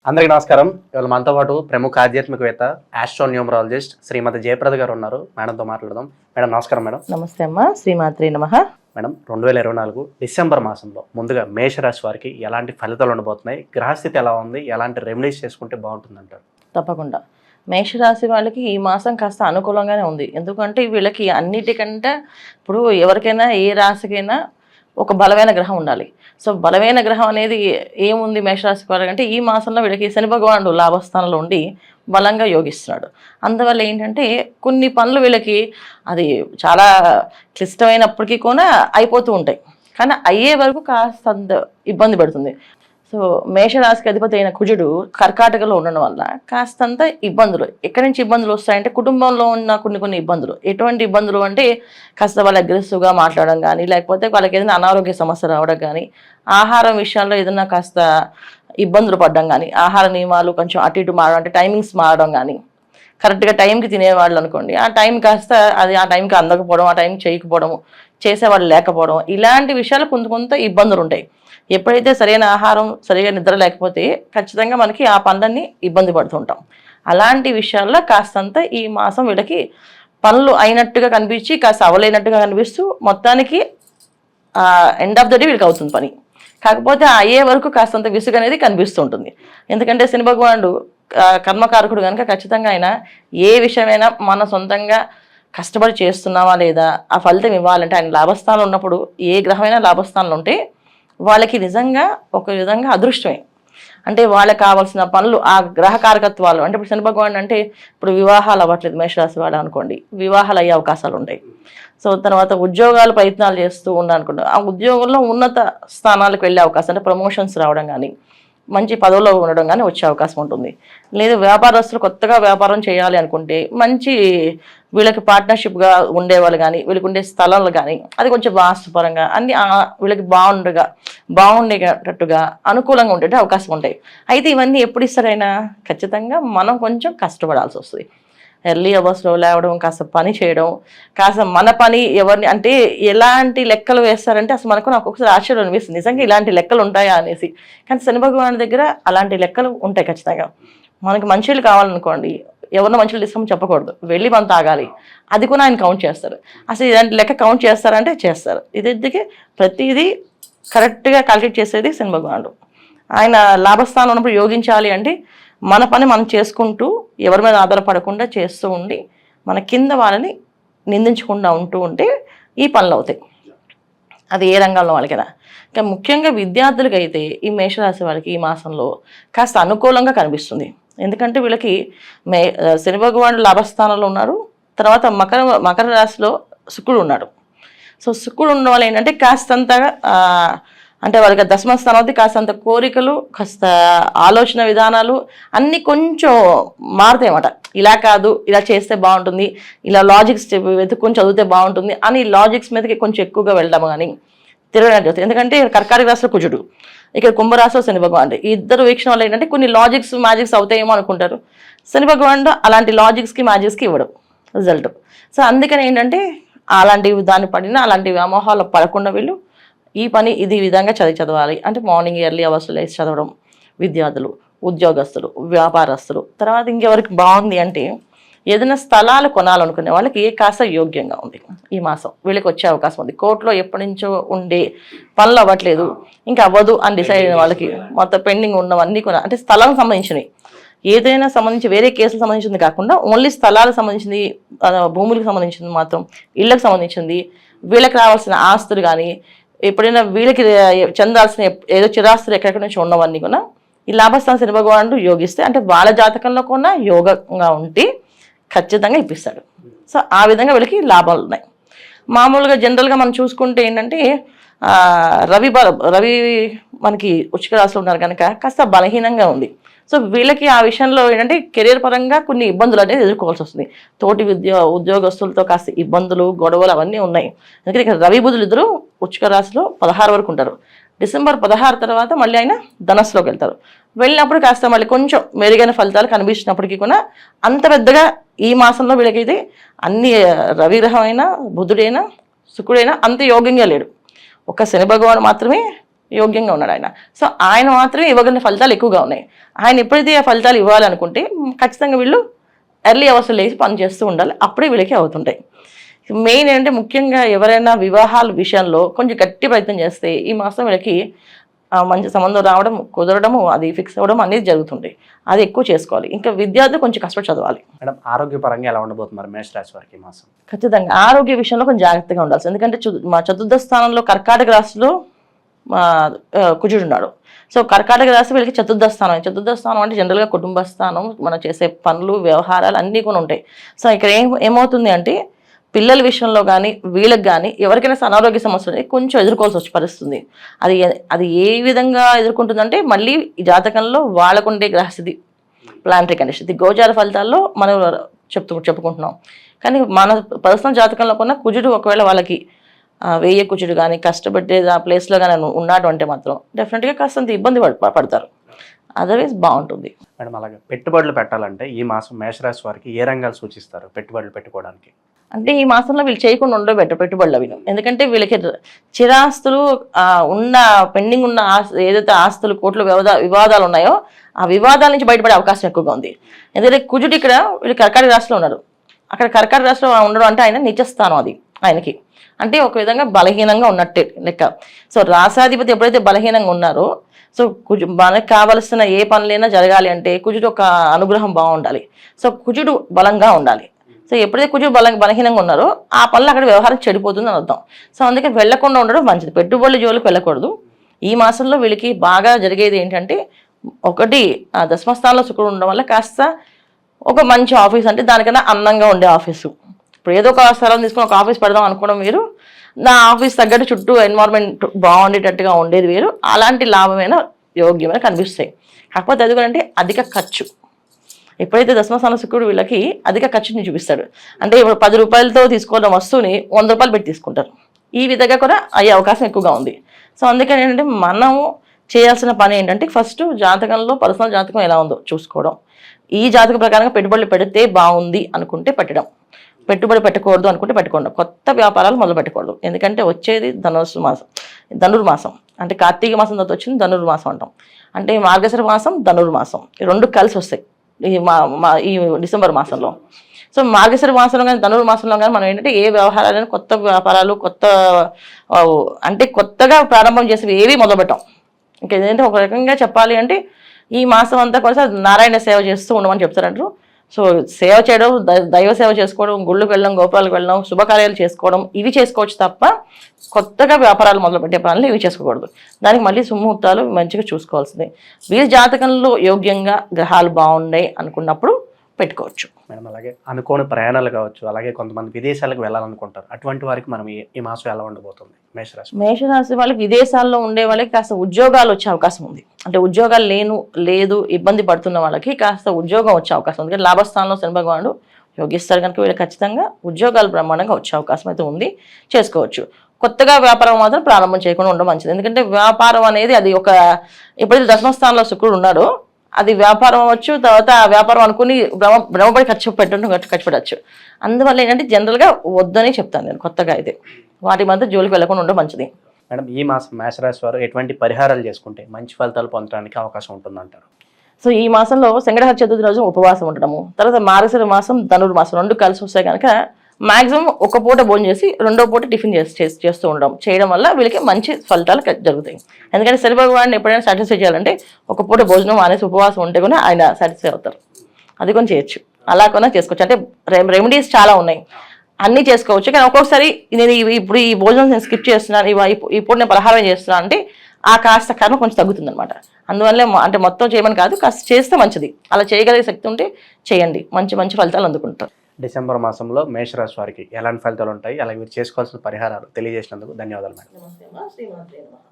అందరికీ నమస్కారం. ఇవాళ మనతో పాటు ప్రముఖ ఆధ్యాత్మికవేత్త ఆస్ట్రోన్యూమరాలజిస్ట్ శ్రీమతి జయప్రద గారు ఉన్నారు. మేడంతో మాట్లాడదాం. మేడం నమస్కారం. మేడం నమస్తే అమ్మా. శ్రీమాత్రే నమః. మేడం 2024 డిసెంబర్ మాసంలో ముందుగా మేషరాశి వారికి ఎలాంటి ఫలితాలు ఉండబోతున్నాయి, గ్రహస్థితి ఎలా ఉంది, ఎలాంటి రెమెడీస్ చేసుకుంటే బాగుంటుంది అంటారు? తప్పకుండా మేషరాశి వాళ్ళకి ఈ మాసం కాస్త అనుకూలంగానే ఉంది. ఎందుకంటే వీళ్ళకి అన్నిటికంటే ఇప్పుడు ఎవరికైనా ఏ రాశికైనా ఒక బలమైన గ్రహం ఉండాలి. సో బలమైన గ్రహం అనేది ఏముంది మేషరాశి వాళ్ళకంటే ఈ మాసంలో వీళ్ళకి శని భగవానుడు లాభస్థానంలో ఉండి బలంగా యోగిస్తున్నాడు. అందువల్ల ఏంటంటే కొన్ని పనులు వీళ్ళకి అది చాలా క్లిష్టమైనప్పటికీ కూడా అయిపోతూ ఉంటాయి, కానీ అయ్యే వరకు కాస్తంత ఇబ్బంది పడుతుంది. సో మేషరాశికి అధిపతి అయిన కుజుడు కర్కాటకలో ఉండడం వల్ల కాస్తంత ఇబ్బందులు. ఎక్కడి నుంచి ఇబ్బందులు వస్తాయంటే కుటుంబంలో ఉన్న కొన్ని ఇబ్బందులు. ఎటువంటి ఇబ్బందులు అంటే కాస్త వాళ్ళ అగ్రెసివ్గా మాట్లాడడం కానీ, లేకపోతే వాళ్ళకి ఏదైనా అనారోగ్య సమస్య రావడం కానీ, ఆహారం విషయంలో ఏదైనా కాస్త ఇబ్బందులు పడడం కానీ, ఆహార నియమాలు కొంచెం అటు ఇటు మారడం, అంటే టైమింగ్స్ మారడం కానీ, కరెక్ట్గా టైంకి తినేవాళ్ళు అనుకోండి, ఆ టైం కాస్త అది ఆ టైంకి అందకపోవడం, ఆ టైంకి చేయకపోవడం, చేసేవాళ్ళు లేకపోవడం, ఇలాంటి విషయాలు కొంత ఇబ్బందులు ఉంటాయి. ఎప్పుడైతే సరైన ఆహారం, సరిగా నిద్ర లేకపోతే ఖచ్చితంగా మనకి ఆ పనులన్నీ ఇబ్బంది పడుతుంటాం. అలాంటి విషయాల్లో కాస్తంత ఈ మాసం వీళ్ళకి పనులు అయినట్టుగా కనిపించి కాస్త అవలేనట్టుగా కనిపిస్తూ మొత్తానికి ఎండ్ ఆఫ్ ద డే వీళ్ళకి అవుతుంది పని. కాకపోతే అయ్యే వరకు కాస్తంత విసుగు అనేది కనిపిస్తుంటుంది. ఎందుకంటే శని భగవానుడు కర్మకారకుడు కనుక ఖచ్చితంగా ఆయన ఏ విషయమైనా మన సొంతంగా కష్టపడి చేస్తున్నావా లేదా ఆ ఫలితం ఇవ్వాలంటే ఆయన లాభస్థానంలో ఉన్నప్పుడు, ఏ గ్రహమైనా లాభస్థానంలో ఉంటే వాళ్ళకి నిజంగా ఒక విధంగా అదృష్టమే. అంటే వాళ్ళకి కావాల్సిన పనులు ఆ గ్రహ కారకత్వాలు, అంటే ఇప్పుడు శని భగవాన్ అంటే ఇప్పుడు వివాహాలు అవ్వట్లేదు మేషరాశి వాళ్ళు అనుకోండి, వివాహాలు అయ్యే అవకాశాలు ఉంటాయి. సో తర్వాత ఉద్యోగాలు ప్రయత్నాలు చేస్తూ ఉన్నారనుకోండి, ఆ ఉద్యోగంలో ఉన్నత స్థానాలకు వెళ్ళే అవకాశం, అంటే ప్రమోషన్స్ రావడం కానీ, మంచి పదవిలో ఉండడం కానీ వచ్చే అవకాశం ఉంటుంది. లేదు వ్యాపారస్తులు కొత్తగా వ్యాపారం చేయాలి అనుకుంటే మంచి వీళ్ళకి పార్ట్నర్షిప్గా ఉండేవాళ్ళు కానీ, వీళ్ళకి ఉండే స్థలాలు కానీ అది కొంచెం వాస్తుపరంగా అన్ని వీళ్ళకి బాగుండేటట్టుగా అనుకూలంగా ఉండే అవకాశం ఉంటాయి. అయితే ఇవన్నీ ఎప్పుడు ఇస్తారైనా ఖచ్చితంగా మనం కొంచెం కష్టపడాల్సి వస్తుంది. ఎర్లీ అవర్స్లో లేవడం, కాస్త పని చేయడం, కాస్త మన పని ఎవరిని అంటే ఎలాంటి లెక్కలు వేస్తారంటే అసలు మనకు నాకు ఒకసారి ఆశ్చర్యం అనిపిస్తుంది, నిజంగా ఇలాంటి లెక్కలు ఉంటాయా అనేసి. కానీ శని భగవాన్ దగ్గర అలాంటి లెక్కలు ఉంటాయి ఖచ్చితంగా. మనకి మంచిలు కావాలనుకోండి, ఎవరినో మంచిలు తీసుకోమని చెప్పకూడదు, వెళ్ళి మనం తాగాలి, అది కూడా ఆయన కౌంట్ చేస్తారు. అసలు ఇలాంటి లెక్క కౌంట్ చేస్తారంటే చేస్తారు. ఇదికి ప్రతిదీ కరెక్ట్గా క్యాల్కులేట్ చేసేది శని భగవానుడు. ఆయన లాభస్థానం ఉన్నప్పుడు యోగించాలి అంటే మన పని మనం చేసుకుంటూ ఎవరి మీద ఆధారపడకుండా చేస్తూ ఉండి మన కింద వాళ్ళని నిందించకుండా ఉంటూ ఉంటే ఈ పనులు అవుతాయి. అది ఏ రంగంలో వాళ్ళకైనా. ఇంకా ముఖ్యంగా విద్యార్థులకి అయితే ఈ మేషరాశి వాళ్ళకి ఈ మాసంలో కాస్త అనుకూలంగా కనిపిస్తుంది. ఎందుకంటే వీళ్ళకి శని భగవానుడు లాభస్థానంలో ఉన్నారు, తర్వాత మకర రాశిలో శుక్రుడు ఉన్నాడు. సో శుక్రుడు ఉన్న వాళ్ళు ఏంటంటే కాస్తంతగా అంటే వాళ్ళకి దశమ స్థానానికి కాస్తంత కోరికలు, కాస్త ఆలోచన విధానాలు అన్నీ కొంచెం మారుతాయి అన్నమాట. ఇలా కాదు, ఇలా చేస్తే బాగుంటుంది, ఇలా లాజిక్స్ వెతుక్కొని చదివితే బాగుంటుంది అని లాజిక్స్ మీదకి కొంచెం ఎక్కువగా వెళ్ళడం కానీ తిరగడం జరుగుతుంది. ఎందుకంటే కర్కాటక రాశిలో కుజుడు, ఇక్కడ కుంభరాశిలో శని భగవానుడు, ఈ ఇద్దరు వీక్షణ వల్ల ఏంటంటే కొన్ని లాజిక్స్ మ్యాజిక్స్ అవుతాయేమో అనుకుంటారు. శని భగవానుడు అలాంటి లాజిక్స్కి మ్యాజిక్స్కి ఇవ్వడం రిజల్ట్. సో అందుకని ఏంటంటే అలాంటివి దాన్ని పడిన అలాంటి వ్యామోహాలు పడకుండా వీళ్ళు ఈ పని ఇది విధంగా చదవాలి అంటే మార్నింగ్ ఎర్లీ అవర్స్లో లేచి చదవడం. విద్యార్థులు, ఉద్యోగస్తులు, వ్యాపారస్తులు, తర్వాత ఇంకెవరికి బాగుంది అంటే ఏదైనా స్థలాలు కొనాలనుకునే వాళ్ళకి కాస్త యోగ్యంగా ఉంది ఈ మాసం. వీళ్ళకి వచ్చే అవకాశం ఉంది. కోర్టులో ఎప్పటి నుంచో ఉండే పనులు అవ్వట్లేదు, ఇంకా అవ్వదు అని డిసైడ్ అయిన వాళ్ళకి మొత్తం పెండింగ్ ఉన్నవన్నీ కూడా, అంటే స్థలం సంబంధించినవి ఏదైనా సంబంధించి వేరే కేసులకు సంబంధించింది కాకుండా ఓన్లీ స్థలాలకు సంబంధించింది, భూములకు సంబంధించింది, మాత్రం ఇళ్లకు సంబంధించింది, వీళ్ళకి రావాల్సిన ఆస్తులు కానీ, ఎప్పుడైనా వీళ్ళకి చెందాల్సిన ఏదో చిరాస్తులు ఎక్కడెక్కడి నుంచి ఉన్నవన్నీ కూడా ఈ లాభస్థానం శని భగవానుడు యోగిస్తే, అంటే వాళ్ళ జాతకంలో కూడా యోగంగా ఉంటే ఖచ్చితంగా ఇప్పిస్తాడు. సో ఆ విధంగా వీళ్ళకి లాభాలు ఉన్నాయి. మామూలుగా జనరల్గా మనం చూసుకుంటే ఏంటంటే రవి మనకి వృశ్చిక రాశిలో ఉన్నారు కనుక కాస్త బలహీనంగా ఉంది. సో వీళ్ళకి ఆ విషయంలో ఏంటంటే కెరీర్ పరంగా కొన్ని ఇబ్బందులు అనేది ఎదుర్కోవాల్సి వస్తుంది. తోటి ఉద్యోగస్తులతో కాస్త ఇబ్బందులు, గొడవలు అవన్నీ ఉన్నాయి. అందుకని ఇక్కడ రవి బుధులు ఇద్దరు వృశ్చిక రాశిలో 16 వరకు ఉంటారు. డిసెంబర్ 16 తర్వాత మళ్ళీ ఆయన ధనస్సులోకి వెళ్తారు. వెళ్ళినప్పుడు కాస్త మళ్ళీ కొంచెం మెరుగైన ఫలితాలు కనిపించినప్పటికీ కూడా అంత పెద్దగా ఈ మాసంలో వీళ్ళకైతే అన్ని రవి గ్రహం అయినా, బుధుడైనా, శుక్రుడైనా అంత యోగ్యంగా లేడు. ఒక శని భగవాను మాత్రమే యోగ్యంగా ఉన్నాడు ఆయన. సో ఆయన మాత్రమే ఇవ్వగలిగిన ఫలితాలు ఎక్కువగా ఉన్నాయి. ఆయన ఎప్పుడైతే ఆ ఫలితాలు ఇవ్వాలనుకుంటే ఖచ్చితంగా వీళ్ళు ఎర్లీ అవర్స్లో లేచి పని చేస్తూ ఉండాలి. అప్పుడే వీళ్ళకి అవుతుంటాయి. మెయిన్ ఏంటంటే ముఖ్యంగా ఎవరైనా వివాహాల విషయంలో కొంచెం గట్టి ప్రయత్నం చేస్తే ఈ మాసం వీళ్ళకి మంచి సంబంధం రావడం, కుదరడము, అది ఫిక్స్ అవ్వడం అనేది జరుగుతుంది. అది ఎక్కువ చేసుకోవాలి. ఇంకా విద్యార్థులు కొంచెం కష్టపడి చదవాలి. మేడం, ఆరోగ్యపరంగా ఎలా ఉండబోతున్నారు మేషరాశి వారికి ఈ మాసం? ఖచ్చితంగా ఆరోగ్య విషయంలో కొంచెం జాగ్రత్తగా ఉండాల్సి. ఎందుకంటే మా చతుర్థ స్థానంలో కర్కాటక రాశిలో కుజుడు ఉన్నాడు. సో కర్కాటక రాశి వీళ్ళకి చతుర్థ స్థానం. చతుర్థ స్థానం అంటే జనరల్గా కుటుంబ స్థానం, మనం చేసే పనులు, వ్యవహారాలు అన్నీ కూడా ఉంటాయి. సో ఇక్కడ ఏమవుతుంది అంటే పిల్లల విషయంలో కానీ వీళ్ళకి కానీ ఎవరికైనా అనారోగ్య సమస్యలు కొంచెం ఎదుర్కోవాల్సి వచ్చి పరిస్థితుంది. అది ఏ విధంగా ఎదుర్కొంటుందంటే మళ్ళీ ఈ జాతకంలో వాళ్ళకుండే గ్రహస్థితి, ప్లానటరీ కండిషన్, గోచార ఫలితాల్లో మనం చెప్పుకుంటున్నాం. కానీ మన పర్సనల్ జాతకంలో కొన్న కుజుడు ఒకవేళ వాళ్ళకి వేయ కుజుడు కానీ కష్టపడే ఆ ప్లేస్లో కానీ ఉన్నాడు అంటే మాత్రం డెఫినెట్గా కాస్తంత ఇబ్బంది పడతారు. అదర్వైజ్ బాగుంటుంది. మేడం, అలాగే పెట్టుబడులు పెట్టాలంటే ఈ మాసం మేషరాశి వారికి ఏ రంగాలు సూచిస్తారు పెట్టుబడులు పెట్టుకోవడానికి? అంటే ఈ మాసంలో వీళ్ళు చేయకుండా ఉండబెట్ట పెట్టుబడులు అవి. ఎందుకంటే వీళ్ళకి చిరాస్తులు ఉన్న పెండింగ్ ఉన్న ఏదైతే ఆస్తులు కోట్ల వివాదాలు ఉన్నాయో ఆ వివాదాల నుంచి బయటపడే అవకాశం ఎక్కువగా ఉంది. ఎందుకంటే కుజుడు ఇక్కడ వీళ్ళు కర్కాటక రాశిలో ఉన్నారు. అక్కడ కర్కాటక రాశిలో ఉండడం అంటే ఆయన నిత్యస్థానం, అది ఆయనకి అంటే ఒక విధంగా బలహీనంగా ఉన్నట్టే లెక్క. సో రాసాధిపతి ఎప్పుడైతే బలహీనంగా ఉన్నారో, సో మనకు కావలసిన ఏ పనులైనా జరగాలి అంటే కుజుడు ఒక అనుగ్రహం బాగుండాలి. సో కుజుడు బలంగా ఉండాలి. సో ఎప్పుడైతే కుజుడు బలహీనంగా ఉన్నారో ఆ పనులు అక్కడ వ్యవహారం చెడిపోతుంది అని అర్థం. సో అందుకే వెళ్లకుండా ఉండడం మంచిది. పెట్టుబడుల జోలికి వెళ్ళకూడదు. ఈ మాసంలో వీళ్ళకి బాగా జరిగేది ఏంటంటే, ఒకటి దశమస్థానంలో శుక్రుడు ఉండడం వల్ల కాస్త ఒక మంచి ఆఫీస్, అంటే దానికన్నా అందంగా ఉండే ఆఫీసు. ఇప్పుడు ఏదో ఒక స్థలం తీసుకుని ఒక ఆఫీస్ పెడదాం అనుకోవడం వేరు, నా ఆఫీస్ తగ్గట్టు చుట్టూ ఎన్వైరన్మెంట్ బాగుండేటట్టుగా ఉండేది వేరు. అలాంటి లాభమైన యోగ్యమైన కనిపిస్తాయి. కాకపోతే అది కూడా అంటే అధిక ఖర్చు. ఎప్పుడైతే దశమస్థాన శుక్రుడు వీళ్ళకి అధిక ఖర్చుని చూపిస్తాడు, అంటే ఇప్పుడు 10 రూపాయలతో తీసుకోవడం వస్తువుని 100 రూపాయలు పెట్టి తీసుకుంటారు. ఈ విధంగా కూడా అయ్యే అవకాశం ఎక్కువగా ఉంది. సో అందుకని ఏంటంటే మనము చేయాల్సిన పని ఏంటంటే ఫస్ట్ జాతకంలో పర్సనల్ జాతకం ఎలా ఉందో చూసుకోవడం. ఈ జాతక ప్రకారంగా పెట్టుబడులు పెడితే బాగుంది అనుకుంటే పెట్టడం, పెట్టుబడి పెట్టకూడదు అనుకుంటే పెట్టకూడదు. కొత్త వ్యాపారాలు మొదలు పెట్టకూడదు. ఎందుకంటే వచ్చేది ధనుర్మాసం, అంటే కార్తీక మాసం తర్వాత వచ్చింది ధనుర్మాసం అంటాం. అంటే మార్గశిర మాసం, ధనుర్మాసం ఈ రెండు కలిసి వస్తాయి ఈ డిసెంబర్ మాసంలో. సో మార్గశిర మాసంలో కానీ ధనుర్మాసంలో కానీ మనం ఏంటంటే ఏ వ్యవహారాలను, కొత్త వ్యాపారాలు, అంటే కొత్తగా ప్రారంభం చేసేవి ఏవి మొదలుపెట్టాం. ఇంకా ఏంటంటే ఒక రకంగా చెప్పాలి అంటే ఈ మాసం అంతా కూడా నారాయణ సేవ చేస్తూ ఉండమని చెప్తారంటారు. సో సేవ చేయడం, దైవ సేవ చేసుకోవడం, గుళ్ళకు వెళ్ళడం, గోపురాలకు వెళ్ళడం, శుభకార్యాలు చేసుకోవడం, ఇవి చేసుకోవచ్చు తప్ప కొత్తగా వ్యాపారాలు మొదలుపెట్టే పనులు ఇవి చేసుకోకూడదు. దానికి మళ్ళీ సుముహూర్తాలు మంచిగా చూసుకోవాల్సిందే. వీరి జాతకంలో యోగ్యంగా గ్రహాలు బాగున్నాయి అనుకున్నప్పుడు పెట్టుకోవచ్చు. మేడం, అలాగే అనుకోని ప్రయాణాలు కావచ్చు, అలాగే కొంతమంది విదేశాలకు వెళ్ళాలనుకుంటారు. అటువంటి వారికి మనం ఈ మాసం ఎలా ఉండబోతుంది మేషరాశి? మేషరాశి వాళ్ళకి విదేశాల్లో ఉండే వాళ్ళకి కాస్త ఉద్యోగాలు వచ్చే అవకాశం ఉంది. అంటే ఉద్యోగాలు లేదు ఇబ్బంది పడుతున్న వాళ్ళకి కాస్త ఉద్యోగం వచ్చే అవకాశం ఉంది. లాభస్థానంలో శని భగవానుడు యోగిస్తారు కనుక వీళ్ళకి ఖచ్చితంగా ఉద్యోగాలు బ్రహ్మాండంగా వచ్చే అవకాశం అయితే ఉంది, చేసుకోవచ్చు. కొత్తగా వ్యాపారం మాత్రం ప్రారంభం చేయకుండా ఉండడం మంచిది. ఎందుకంటే వ్యాపారం అనేది అది ఎప్పుడైతే దశమస్థానంలో శుక్రుడు ఉన్నాడో అది వ్యాపారం అవ్వచ్చు, తర్వాత ఆ వ్యాపారం అనుకుని భ్రమపడి ఖర్చు పెట్టచ్చు. అందువల్ల ఏంటంటే జనరల్గా వద్దని చెప్తాను నేను. కొత్తగా అయితే వాటి మధ్య జోలికి వెళ్ళకుండా ఉండడం మంచిది. మేడం, ఈ మాసం మేషరాశి వారు ఎటువంటి పరిహారాలు చేసుకుంటే మంచి ఫలితాలు పొందడానికి అవకాశం ఉంటుందంటారు? సో ఈ మాసంలో సంగ్రహ చతుర్థి రోజు ఉపవాసం ఉండడము, తర్వాత మార్గశిర మాసం, ధనుర్మాసం రెండు కలిసి వస్తాయి కనుక మాక్సిమం ఒక పూట భోజనం చేసి రెండో పూట టిఫిన్ చేస్తూ చేయడం వల్ల వీళ్ళకి మంచి ఫలితాలు జరుగుతాయి. ఎందుకంటే శని భగవాన్ని ఎప్పుడైనా సాటిస్ఫై చేయాలంటే ఒక పూట భోజనం అనేసి ఉపవాసం ఉంటే కూడా ఆయన సాటిస్ఫై అవుతారు. అది కూడా చేయొచ్చు, అలా కూడా చేసుకోవచ్చు. అంటే రెమెడీస్ చాలా ఉన్నాయి, అన్నీ చేసుకోవచ్చు. కానీ ఒక్కొక్కసారి నేను ఇప్పుడు ఈ భోజనం నేను స్కిప్ చేస్తున్నాను, ఇప్పుడు నేను పలహారం చేస్తున్నాను అంటే ఆ కాస్త కర్మ కొంచెం తగ్గుతుంది అనమాట. అందువల్లే అంటే మొత్తం చేయమని కాదు, కాస్త చేస్తే మంచిది. అలా చేయగలిగే శక్తి ఉంటే చేయండి, మంచి మంచి ఫలితాలు అందుకుంటారు. డిసెంబర్ మాసంలో మేషరాశి వారికి ఎలాంటి ఫలితాలు ఉంటాయి, అలాగే మీరు చేసుకోవాల్సిన పరిహారాలు తెలియజేసినందుకు ధన్యవాదాలు మేడం.